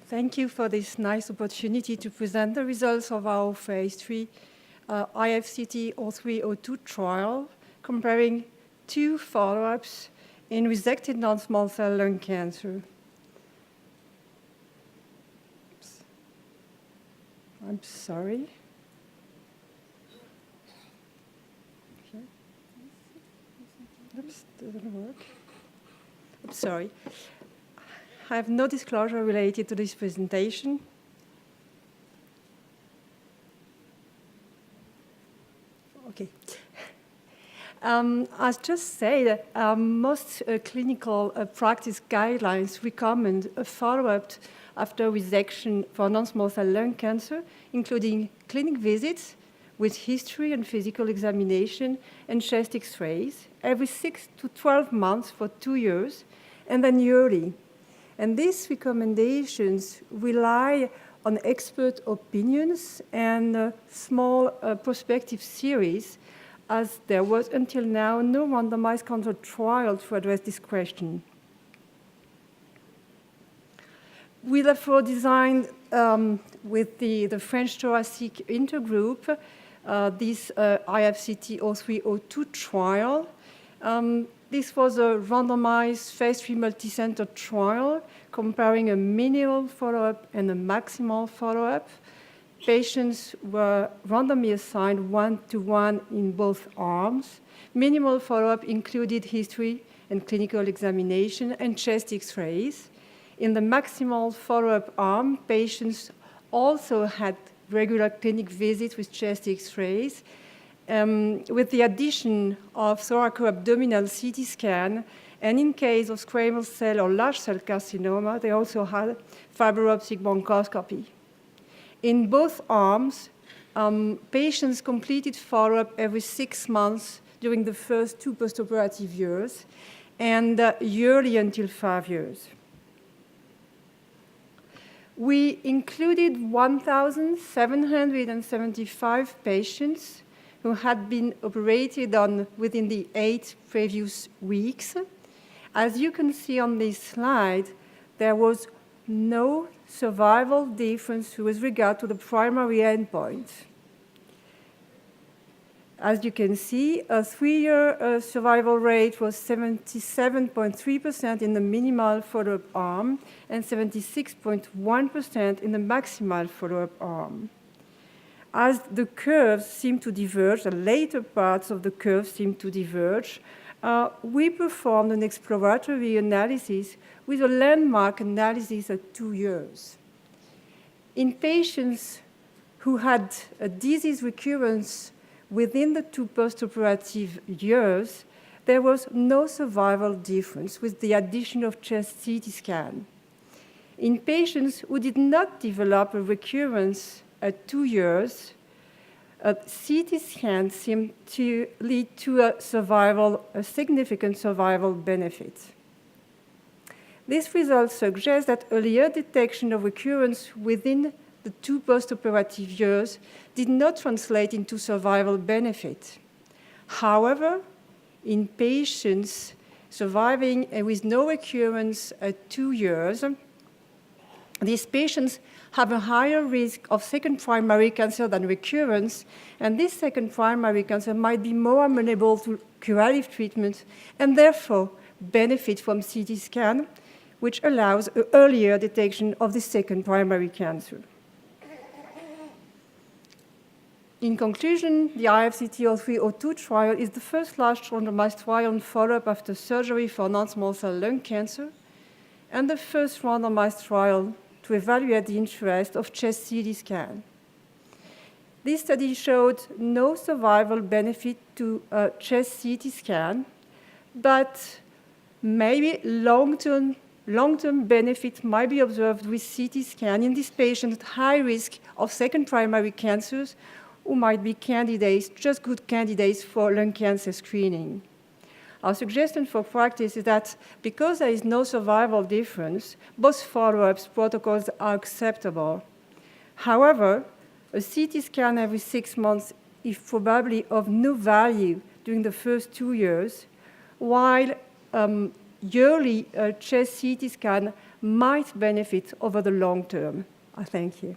Thank you for this nice opportunity to present the results of our phase 3 IFCT-0302 trial comparing 2 follow-ups in resected non-small cell lung cancer. Oops. I'm sorry. Okay. Oops, doesn't work. I'm sorry. I have no disclosure related to this presentation. Okay. As just said, most clinical practice guidelines recommend a follow-up after resection for non-small cell lung cancer, including clinic visits with history and physical examination and chest X-rays every 6 to 12 months for 2 years, and then yearly. And these recommendations rely on expert opinions and a small prospective series, as there was until now no randomized controlled trial to address this question. We therefore designed with the French Thoracic Intergroup this IFCT-0302 trial. This was a randomized phase 3 multicenter trial comparing a minimal follow-up and a maximal follow-up. Patients were randomly assigned 1-to-1 in both arms. Minimal follow-up included history and clinical examination and chest X-rays. In the maximal follow-up arm, patients also had regular clinic visits with chest X-rays, with the addition of thoracoabdominal CT scan, and in case of squamous cell or large cell carcinoma, they also had fiber optic bronchoscopy. In both arms, patients completed follow-up every 6 months during the first 2 postoperative years, and yearly until 5 years. We included 1,775 patients who had been operated on within the 8 previous weeks. As you can see on this slide, there was no survival difference with regard to the primary endpoint. As you can see, a 3-year survival rate was 77.3% in the minimal follow-up arm and 76.1% in the maximal follow-up arm. As the curves seem to diverge, the later parts of the curve seem to diverge, we performed an exploratory analysis with a landmark analysis at 2 years. In patients who had a disease recurrence within the 2 postoperative years, there was no survival difference with the addition of chest CT scan. In patients who did not develop a recurrence at 2 years, a CT scan seemed to lead to a significant survival benefit. These results suggest that earlier detection of recurrence within the 2 postoperative years did not translate into survival benefit. However, in patients surviving with no recurrence at 2 years, these patients have a higher risk of second primary cancer than recurrence, and this second primary cancer might be more amenable to curative treatment and therefore benefit from CT scan, which allows earlier detection of the second primary cancer. In conclusion, the IFCT-0302 trial is the first large randomized trial on follow-up after surgery for non-small cell lung cancer, and the first randomized trial to evaluate the interest of chest CT scan. This study showed no survival benefit to chest CT scan, but maybe long-term benefit might be observed with CT scan in these patients at high risk of second primary cancers who might be candidates, just good candidates for lung cancer screening. Our suggestion for practice is that because there is no survival difference, both follow-ups protocols are acceptable. However, a CT scan every 6 months is probably of no value during the first 2 years, while yearly chest CT scan might benefit over the long term. I thank you.